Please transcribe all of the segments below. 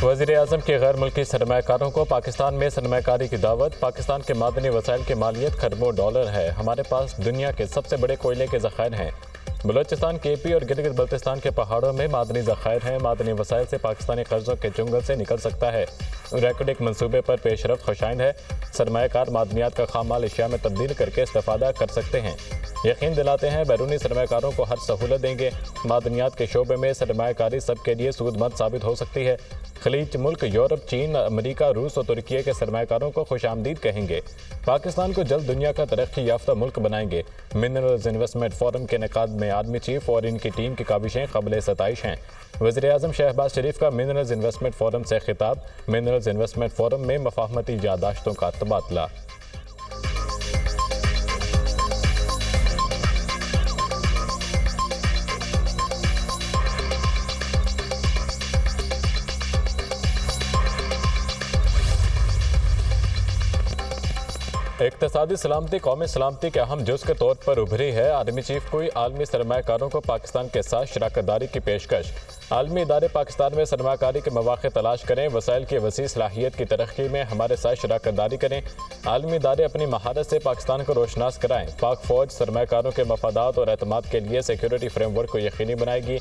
वज़ीर-ए-आज़म के गैर मुल्की सरमायाकारों को पाकिस्तान में सरमायाकारी की दावत। पाकिस्तान के मादनी वसाइल की मालियत खरबों डॉलर है। हमारे पास दुनिया के सबसे बड़े कोयले के ज़खायर हैं। बलूचिस्तान, केपी और गिलगित बल्तिस्तान के पहाड़ों में मादनी ज़खायर हैं। मादनी वसाइल से पाकिस्तानी कर्जों के चुंगल से निकल सकता है। रैकेडिक मनसूबे पर पेशरफ खुशाइंद है। सरमायाकार मादनियात का खामाल एशिया में तब्दील करके इस्तेफादा कर सकते हैं। यकीन दिलाते हैं बैरूनी सरमायाकारों को हर सहूलत देंगे। मादनियात के शोबे में सरमायाकारी सबके लिए सूदमंद साबित हो सकती है। खलीज मुल्क यूरोप, चीन, अमेरिका, रूस और तुर्की के सरमायाकारों को खुशामदीद कहेंगे। पाकिस्तान को जल्द दुनिया का तरक्की याफ्ता मुल्क बनाएंगे। मिनरल्स इन्वेस्टमेंट फोरम के इनेकाद में आर्मी चीफ और इनकी टीम की काबिशें काबिल सताइश हैं। वज़ीर-ए-आज़म शहबाज शरीफ का मिनरल्स इन्वेस्टमेंट फोरम से खिताब। मिनरल्स इन्वेस्टमेंट फोरम में मफाहमती यादाश्तों का तबादला। इक़्तिसादी सलामती कौमी सलामती के अहम जुज़ के तौर पर उभरी है। आर्मी चीफ को आलमी सरमायाकारों को पाकिस्तान के साथ शराकतदारी की पेशकश। आलमी इदारे पाकिस्तान में सरमायाकारी के मौक़े तलाश करें। वसाइल की वसी सलाहियत की तरक्की में हमारे साथ शराकतदारी करें। आलमी इदारे अपनी महारत से पाकिस्तान को रोशनास कराएं। पाक फ़ौज सरमायाकारों के मफादात और एतमाद के लिए सिक्योरिटी फ्रेमवर्क को यकीनी बनाएगी।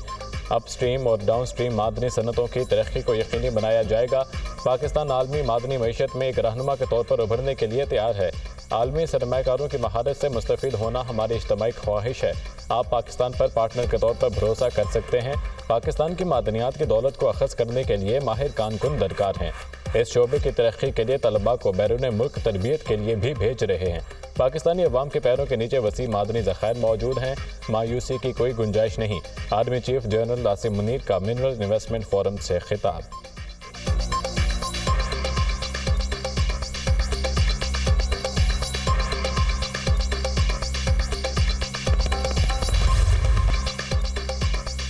अप स्ट्रीम और डाउन स्ट्रीम मादनी सनतों की तरक्की को यकीनी बनाया जाएगा। पाकिस्तान आलमी मादनी मईशत में एक रहनुमा के तौर पर उभरने के लिए तैयार है। आलमी सरमायाकारों की महारत से मुस्तफ़ीद होना हमारी इज्तिमाई ख्वाहिश है। आप पाकिस्तान पर पार्टनर के तौर पर भरोसा कर सकते हैं। पाकिस्तान की मादनियात की दौलत को अखज़ करने के लिए माहिर कारकुन दरकार हैं। इस शोबे की तरक्की के लिए तलबा को बैरून मुल्क तरबियत के लिए भी भेज रहे हैं। पाकिस्तानी अवाम के पैरों के नीचे वसी मादनी ज़खायर मौजूद हैं। मायूसी की कोई गुंजाइश नहीं। Army chief general Asim Munir का मिनरल इन्वेस्टमेंट फोरम से खिताब।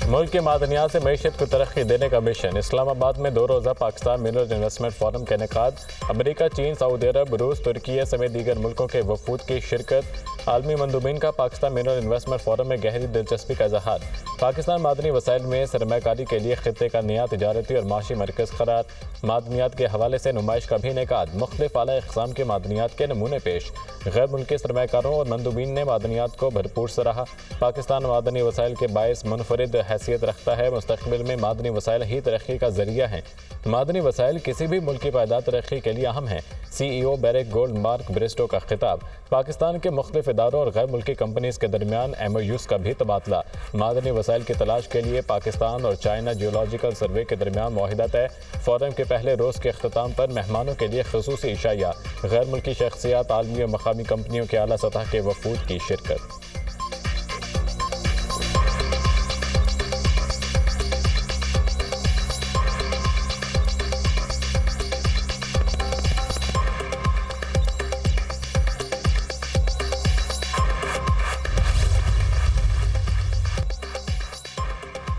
मुल्क के मादनियात से मईशत को तरक्की देने का मिशन। इस्लामाबाद में 2 रोज़ा पाकिस्तान मिनरल इन्वेस्टमेंट फोरम का इनेकाद। अमेरिका, चीन, सऊदी अरब, रूस, तुर्की समेत दीगर मुल्कों के वफूद की शिरकत। आलमी मंदूबीन का पाकिस्तान मिनरल इन्वेस्टमेंट फोरम में गहरी दिलचस्पी का इजहार। पाकिस्तान मादनी वसाइल में सरमायाकारी के लिए खित्ते का नया तिजारती और माशी मरकज़ करार। मादनियात के हवाले से नुमाइश का भी इनेकाद। मुख्तलिफ आला इक़साम के मादनियात के नमूने पेश। गैर मुल्की सरमायाकारों और मंदूबीन ने मादनियात को भरपूर सराहा। पाकिस्तान मादनी वसाइल के बायस मुनफरिद हैसियत रखता है। मुस्तक़बिल में मादनी वसाइल ही तरक्की का जरिया हैं। मादनी वसाइल किसी भी मुल्क की पायदार तरक्की के लिए अहम हैं। CEO barrack gold mark Bairstow का खिताब। पाकिस्तान के मुख्तलिफ इदारों और गैर मुल्की कंपनीज के दरमियान MOUs का भी तबादला। मादनी वसाइल की तलाश के लिए पाकिस्तान और चाइना जियोलॉजिकल सर्वे के दरमियान मुआहिदा तय। फोरम के पहले रोज़ के अख्ताम पर मेहमानों के लिए खसूसी इशाया। गैर मुल्की शख्सियात, आलमी और मकामी कंपनियों के आला सतह के वफूद की शिरकत।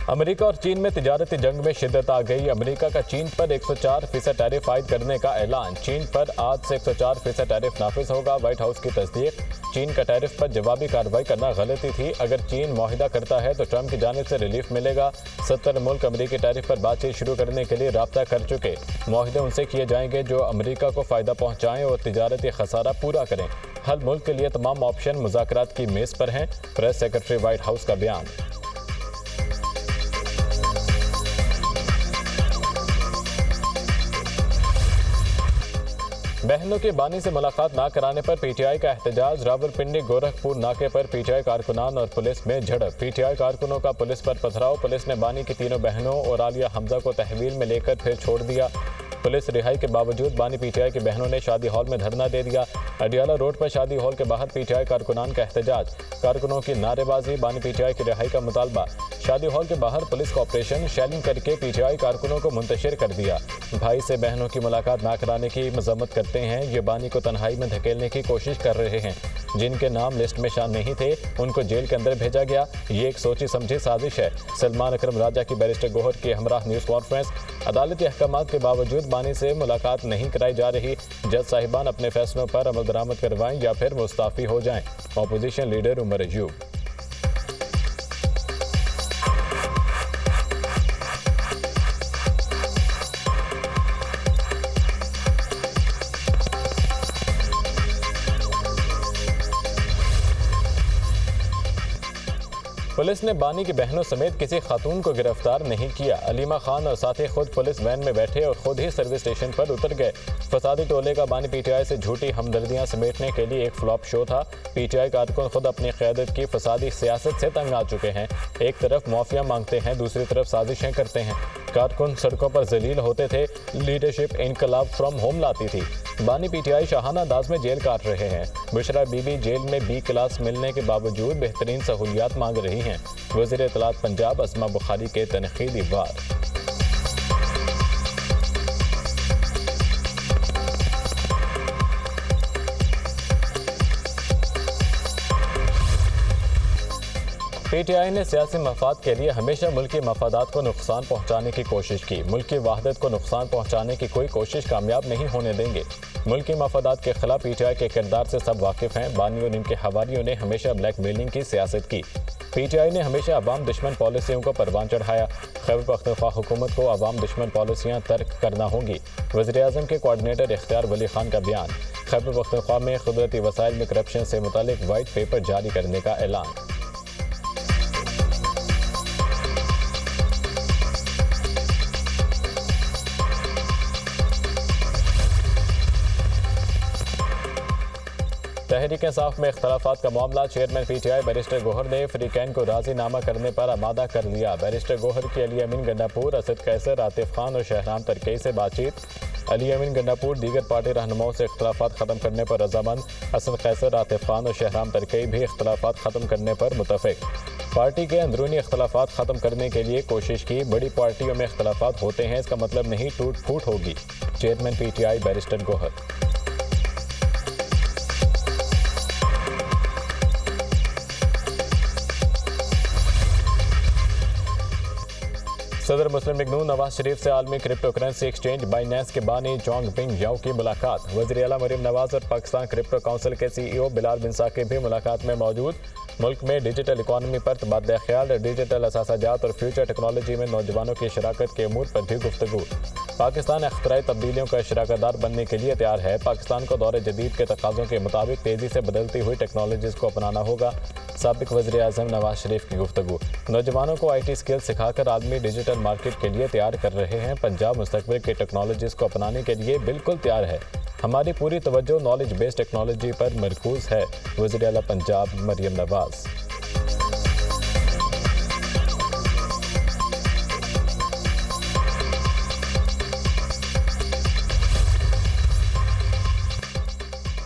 अमेरिका और चीन में तिजारती जंग में शिद्दत आ गई। अमेरिका का चीन पर 104% टैरिफ आयद करने का ऐलान। चीन पर आज से 104% टैरिफ नाफिज होगा। व्हाइट हाउस की तस्दीक। चीन का टैरिफ पर जवाबी कार्रवाई करना गलती थी। अगर चीन मुआहिदा करता है तो ट्रंप की जानिब से रिलीफ मिलेगा। 70 मुल्क अमेरिकी टैरिफ पर बातचीत शुरू करने के लिए राब्ता कर चुके। मुआहिदे उनसे किए जाएंगे जो अमेरिका को फ़ायदा पहुँचाएँ और तिजारती खसारा पूरा करें। हर मुल्क के लिए तमाम ऑप्शन मुज़ाकरात की मेज़ पर हैं। प्रेस सेक्रेटरी व्हाइट हाउस का बयान। बहनों के बानी से मुलाकात ना कराने पर PTI का एहतजाज। रावलपिंडी गोरखपुर नाके पर PTI कारकुनान और पुलिस में झड़प। PTI कारकुनों का पुलिस पर पथराव। पुलिस ने बानी की तीनों बहनों और आलिया हमजा को तहवील में लेकर फिर छोड़ दिया। पुलिस रिहाई के बावजूद बानी PTI की बहनों ने शादी हॉल में धरना दे दिया। अडियाला रोड पर शादी हॉल के बाहर PTI कारकुनान का एहतजाज। कारकुनों की नारेबाजी, बानी PTI की रिहाई का मुतालबा। शादी हॉल के बाहर पुलिस का ऑपरेशन, शेलिंग करके PTI कारकुनों को मुंतशिर कर दिया। भाई से बहनों की मुलाकात ना कराने की मजम्मत करते हैं। ये बानी को तन्हाई में धकेलने की कोशिश कर रहे हैं। जिनके नाम लिस्ट में शामिल नहीं थे उनको जेल के अंदर भेजा गया। ये एक सोची समझी साजिश है। सलमान अकरम राजा की बैरिस्टर गोहर की हमराह न्यूज़ कॉन्फ्रेंस। अदालती अहकाम के बावजूद बानी से मुलाकात नहीं कराई जा रही। जज साहिबान अपने फैसलों पर अमल दरामद करवाएं या फिर मुस्ताफ़ी हो जाएं। Opposition leader Omar Ayub. Police ने बानी की बहनों समेत किसी खातून को गिरफ्तार नहीं किया। अलीमा खान और साथी खुद पुलिस वैन में बैठे और खुद ही सर्विस स्टेशन पर उतर गए। फसादी टोले का बानी पीटीआई से झूठी हमदर्दियां समेटने के लिए एक फ्लॉप शो था। पीटीआई कारकुन खुद अपनी क़यादत की फसादी सियासत से तंग आ चुके हैं। एक तरफ माफिया मांगते हैं, दूसरी तरफ साजिशें करते हैं। कारकुन सड़कों पर जलील होते थे, लीडरशिप इनकलाब फ्रॉम होम लाती थी। बानी पीटीआई शाहाना अंदाज में जेल काट रहे हैं। बुशरा बीबी जेल में बी क्लास मिलने के बावजूद बेहतरीन सहूलियात मांग रही हैं। वज़ीर इत्तलात पंजाब अस्मा बुखारी के तनकीदी वार। पीटीआई ने सियासी मफाद के लिए हमेशा मुल्की मफादात को नुकसान पहुंचाने की कोशिश की। मुल्की वहदत को नुकसान पहुंचाने की कोई कोशिश कामयाब नहीं होने देंगे। मुल्की मफादात के खिलाफ पीटीआई के किरदार से सब वाकिफ हैं। बानी और इनके हवारियों ने हमेशा ब्लैकमेलिंग की सियासत की। पीटीआई ने हमेशा अवाम दुश्मन पॉलिसियों को परवान चढ़ाया। खैबर पख्तूनख्वा हुकूमत को अवाम दुश्मन पॉलिसियाँ तर्क करना होंगी। वज़ीर आज़म के कोऑर्डिनेटर इख्तियार वली खान का बयान। खैबर पख्तूनख्वा में कुदरती वसाइल में करप्शन से मुतालिक वाइट पेपर जारी करने का ऐलान। तहरीक इंसाफ में इख्तलाफात का मामला। चेयरमैन पीटीआई बैरिस्टर गोहर ने फ्रीकैन को राजीनामा करने पर आमादा कर लिया। बैरिस्टर गोहर की अली अमीन गंडापुर, असद कैसर, आतिफ खान और शहराम तरकई से बातचीत। अली अमीन गंडापुर दीगर पार्टी रहनुमाओं से इख्तलाफात ख़त्म करने पर रजामंद। असद कैसर, आतिफ खान और शहराम तरकई भी इख्तलाफात ख़त्म करने पर मुतफ़िक। पार्टी के अंदरूनी इख्तलाफात ख़त्म करने के लिए कोशिश की। बड़ी पार्टियों में इख्तलाफात होते हैं, इसका मतलब नहीं टूट फूट होगी। Chairman PTI barrister Gohar. सदर मुस्लिम लीग नून नवाज शरीफ से आलमी क्रिप्टो करेंसी एक्सचेंज बाइनेंस के बानी जोंग बिंग याओ की मुलाकात। वज़ीर आला मरीम नवाज और पाकिस्तान क्रिप्टो काउंसिल के सीईओ बिलाल बिन साकिब भी मुलाकात में मौजूद। मुल्क में डिजिटल इकॉनमी पर तबादला ख्याल, डिजिटल असासाजात और फ्यूचर टेक्नोलॉजी में नौजवानों की शराकत के अमूर पर भी गुफ्तगू। पाकिस्तान अख्तराई तब्दीलियों का शराकतदार बनने के लिए तैयार है। पाकिस्तान को दौर जदीद के तकाज़ों के मुताबिक तेज़ी से बदलती हुई टेक्नोलॉजीज़ को अपनाना होगा। साबिक वज़ीर आज़म नवाज शरीफ की गुफ्तगू। नौजवानों को IT स्किल सिखाकर आलमी डिजिटल मार्केट के लिए तैयार कर रहे हैं। पंजाब मुस्तकबिल के टेक्नोलॉजीज़ को अपनाने के लिए बिल्कुल तैयार है। हमारी पूरी तवज्जो नॉलेज बेस्ड टेक्नोलॉजी पर मरकूज़ है। वज़ीर आला पंजाब मरीम नवाज।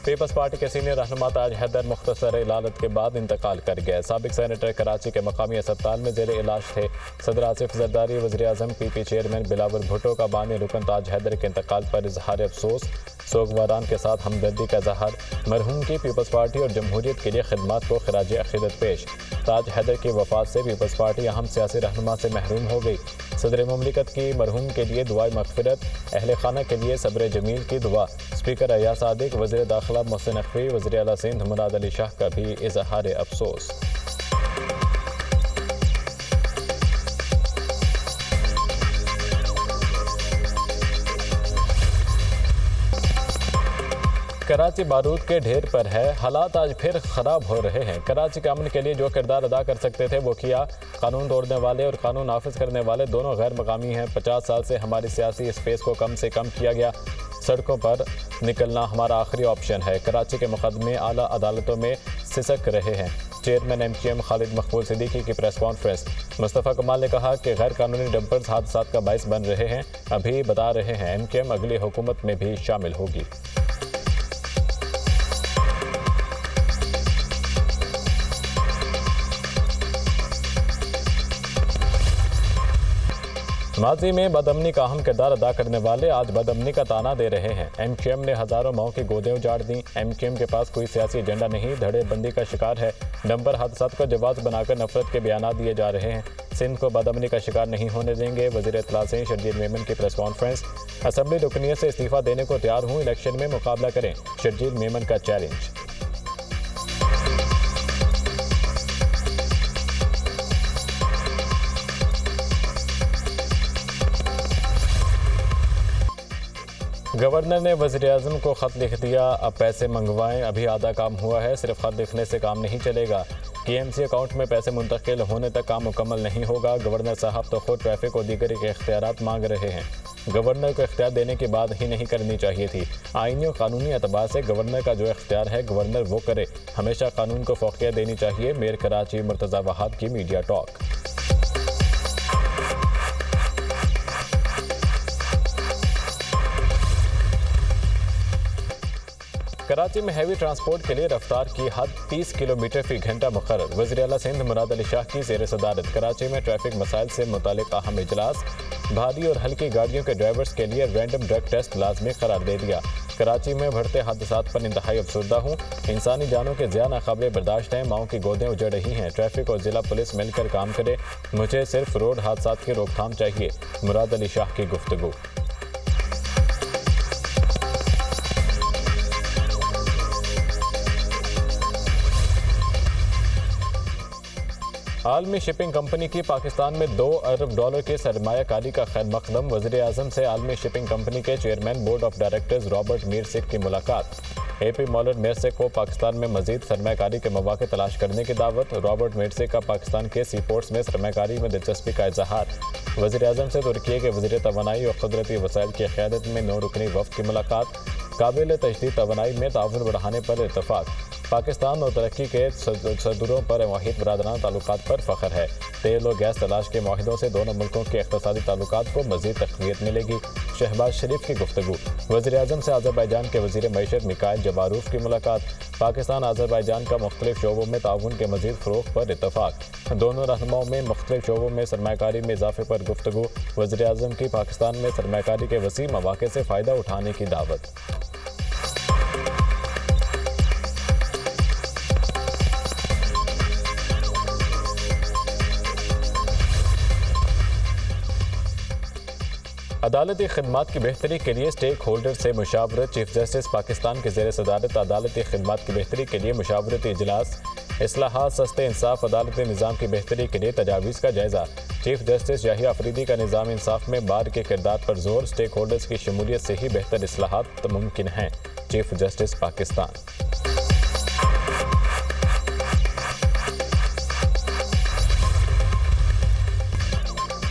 पीपल्स पार्टी के सीनियर रहनुमा ताज हैदर मुख्तसर इलालत के बाद इंतकाल कर गए। साबिक सेनेटर कराची के मकामी अस्पताल में जेर इलाज थे। सदर आसिफ जरदारी, वज़ीर आज़म PP चेयरमैन बिलावल भुट्टो का बानी रुकन ताज हैदर के इंतकाल पर इजहार अफसोस। सोगवारान के साथ हमदर्दी का इजहार। मरहूम की पीपल्स पार्टी और जमहूरियत के लिए खिदमात को खराज अक़ीदत पेश। ताज हैदर की वफ़ात से पीपल्स पार्टी अहम सियासी रहनुमा से महरूम हो गई। सदर मुमलिकत की मरहूम के लिए दुआए मग़फ़िरत, अहले खाना के लिए सब्र जमील की दुआ। स्पीकर अय्याज सादिक, वज़ीर दाखिला मोहसिन नकवी, वज़ीर आला सिंध मुराद अली शाह का भी इजहार अफसोस। कराची बारूद के ढेर पर है, हालात आज फिर ख़राब हो रहे हैं। कराची के अमन के लिए जो किरदार अदा कर सकते थे वो किया। कानून तोड़ने वाले और कानून नाफिज करने वाले दोनों गैर मकामी हैं। 50 साल से हमारी सियासी स्पेस को कम से कम किया गया। सड़कों पर निकलना हमारा आखिरी ऑप्शन है। कराची के मुकदमे आला अदालतों में सिसक रहे हैं। चेयरमैन MQM खालिद मकबूल सिद्दीकी की प्रेस कॉन्फ्रेंस। मुस्तफ़ा कमाल ने कहा कि गैर कानूनी डंपर्स हादसात का बाइस बन रहे हैं। अभी बता रहे हैं MQM अगली हुकूमत में भी शामिल होगी। माजी में बदअमनी का अहम किरदार अदा करने वाले आज बदअमनी का ताना दे रहे हैं। MQM ने हज़ारों माओं की गोदें उजाड़ दी। MQM के पास कोई सियासी एजेंडा नहीं, धड़ेबंदी का शिकार है। डंपर हादसात को जवाब बनाकर नफरत के बयान दिए जा रहे हैं। सिंध को बदअमनी का शिकार नहीं होने देंगे। वज़ीर इत्तलात शर्जील मेमन की प्रेस कॉन्फ्रेंस। असम्बली रुकनियत से इस्तीफ़ा देने को तैयार हूँ, इलेक्शन में मुकाबला करें, शर्जील मेमन का चैलेंज। गवर्नर ने वज़ीर आज़म को ख़त लिख दिया, अब पैसे मंगवाएं, अभी आधा काम हुआ है, सिर्फ ख़त लिखने से काम नहीं चलेगा। KMC अकाउंट में पैसे मुंतकिल होने तक काम मुकम्मल नहीं होगा। गवर्नर साहब तो खुद ट्रैफिक और दीगर के इख्तियारात मांग रहे हैं। गवर्नर को इख्तियार देने के बाद ही नहीं करनी चाहिए थी। आईनी और कानूनी एतबार से गवर्नर का जो इख्तियार है गवर्नर वो करे। हमेशा कानून को फौकियत देनी चाहिए। मेयर कराची मुर्तज़ा वहाब की मीडिया टॉक। कराची में हैवी ट्रांसपोर्ट के लिए रफ्तार की हद 30 किलोमीटर फी घंटा मुकर्रर। वज़ीर आला सिंध मुराद अली शाह की ज़ेर सदारत कराची में ट्रैफिक मसाइल से मुतालिक अहम इजलास। भारी और हल्की गाड़ियों के ड्राइवर्स के लिए रैंडम ड्रग टेस्ट लाजमी करार दे दिया। कराची में बढ़ते हादसात पर इंतहाई अफसरदा हूँ। इंसानी जानों के ज़िया नाकाबिले बर्दाश्त हैं। माओं की गोदें उजड़ रही हैं। ट्रैफिक और ज़िला पुलिस मिलकर काम करे। मुझे सिर्फ रोड हादसात की रोकथाम चाहिए। मुराद अली शाह की गुफ्तगू। आलमी शिपिंग कंपनी की पाकिस्तान में $2 अरब की सरमायाकारी का खैर मकदम। वज़ीर आज़म से आलमी शिपिंग कंपनी के chairman board of directors Robert Maersk की मुलाकात। AP मौलर मीरसिक को पाकिस्तान में मजीद सरमायाकारी के मौके तलाश करने की दावत। रॉबर्ट मीरसिक का पाकिस्तान के सी पोर्ट्स में सरमायाकारी में दिलचस्पी का इजहार। वज़ीर आज़म से तुर्की के वज़ीर तवानाई और कुदरती वसाइल की क़यादत में 9 रुकनी वफ़द की मुलाकात। काबिल तजदीद तवानाई में ताउन बढ़ाने पर इत्तफाक। पाकिस्तान और तरक्की के सदूरों पर वाहिद बरादराना ताल्लुकात पर फ़ख्र है। तेल और गैस तलाश के माहिदों से दोनों मुल्कों के इक़्तिसादी ताल्लुकात को मज़ीद तक़वियत मिलेगी। शहबाज शरीफ की गुफ्तगू। वज़ीर आज़म से अज़रबैजान के वज़ीर मईशत मिकाइल जबारूफ की मुलाकात। पाकिस्तान अज़रबैजान का मुख्तलिफ शोबों में ताउन के मज़ीद फ़रोग़ पर इत्तफाक। दोनों रहनुमाओं में मुख्तलिफ शोबों में सरमायाकारी में इजाफे पर गुफ्तगू। वज़ीर आज़म की पाकिस्तान में सरमायाकारी के वसी मौक़े से फ़ायदा उठाने की दावत। अदालती खिदमात की बेहतरी के लिए स्टेक होल्डर से मुशावरत। चीफ जस्टिस पाकिस्तान के ज़ेर सदारत अदालती खिदमात की बेहतरी के लिए मुशावरती इजलास। इस्लाहात सस्ते इंसाफ अदालती निज़ाम की बेहतरी के लिए तजावीज़ का जायज़ा। चीफ जस्टिस याहिया अफरीदी का निज़ाम इंसाफ में बार के किरदार पर जोर। स्टेक होल्डर्स की शमूलियत से ही बेहतर इस्लाहात मुमकिन हैं। Chief justice Pakistan.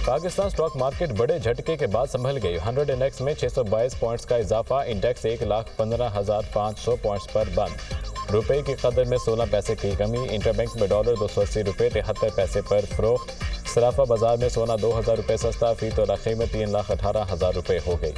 Pakistan stock market बड़े झटके के बाद संभल गई। 100 इंडेक्स में 622 पॉइंट्स का इजाफा। इंडेक्स 1,15,500 पॉइंट्स पर बंद। रुपए की कदर में 16 पैसे की कमी। इंटरबैंक में डॉलर 280 रुपये 73 पैसे पर फरोख्त। सराफा बाजार में सोना 2,000 रुपये सस्ता। फी तोला कीमत 3,18,000 रुपये हो गई।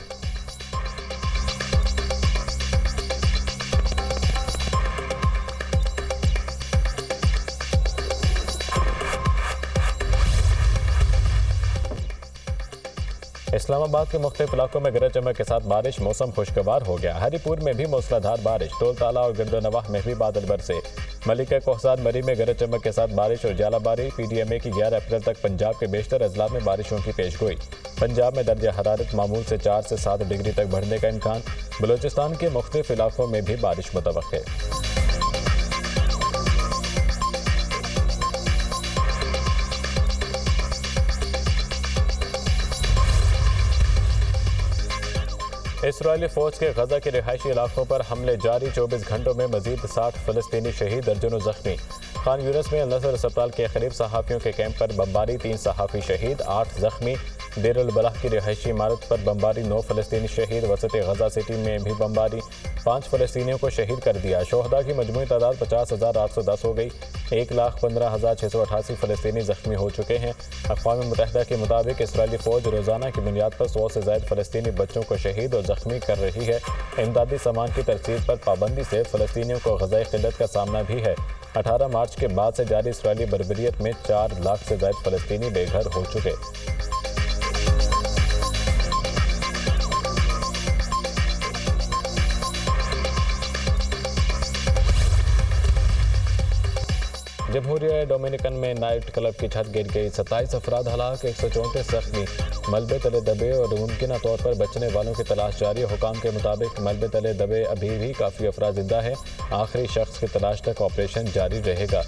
इस्लामाबाद के मुख्तलिफ इलाकों में गरज चमक के साथ बारिश। मौसम खुशगवार हो गया। हरीपुर में भी मूसलाधार बारिश। टोलताला और गिरदोनवाह में भी बादल बरसे। मलिका कोहसार मरी में गरज चमक के साथ बारिश और जालाबारी। PDMA की 11 अप्रैल तक पंजाब के बेशतर अजला में बारिशों की पेशगोई। पंजाब में दर्जा हरारत मामूल से 4 से 7 डिग्री तक बढ़ने का इम्कान। बलूचिस्तान के मुख्तलिफ इलाकों में भी बारिश मुतवक्के। इसराइली फ़ौज के गजा के रिहायशी इलाकों पर हमले जारी। 24 घंटों में मजीद 60 फ़लस्तीनी शहीद, दर्जनों जख्मी। खान यूनिस में अल-नसर अस्पताल के करीब सहाफ़ियों के कैंप पर बमबारी। 3 सहाफ़ी शहीद, 8 जख्मी। देर अल बलाह की रिहायशी इमारत पर बमबारी। 9 फ़लस्तीनी शहीद। वसत गजा सिटी में भी बमबारी। 5 फ़लस्तीनियों को शहीद कर दिया। शोहदा की मजमूई तादाद 50,810 हो गई। 1,15,688 फ़लस्तीनी जख्मी हो चुके हैं। अक़वाम मुत्तहिदा के मुताबिक इसराइली फ़ौज रोज़ाना की बुनियाद पर 100 से ज़ायद फ़लस्तीनी बच्चों को शहीद और ज़ख्मी कर रही है। इमदादी सामान की तरसील पर पाबंदी से फ़लस्तीनियों को ग़ज़ाई क़िल्लत का सामना भी है। 18 मार्च के बाद से जारी इसराइली बर्बरियत में 4 लाख से ज़ायद फ़लस्तीनी बेघर हो चुके। जमहूरिया डोमिनिकन में नाइट क्लब की छत गिर गई। 27 अफराद हलाक, 134 जख्मी। मलबे तले दबे और मुमकिन तौर पर बचने वालों की तलाश जारी। हुकाम के मुताबिक मलबे तले दबे अभी भी काफ़ी अफराद जिंदा है। आखिरी शख्स की तलाश तक ऑपरेशन जारी रहेगा।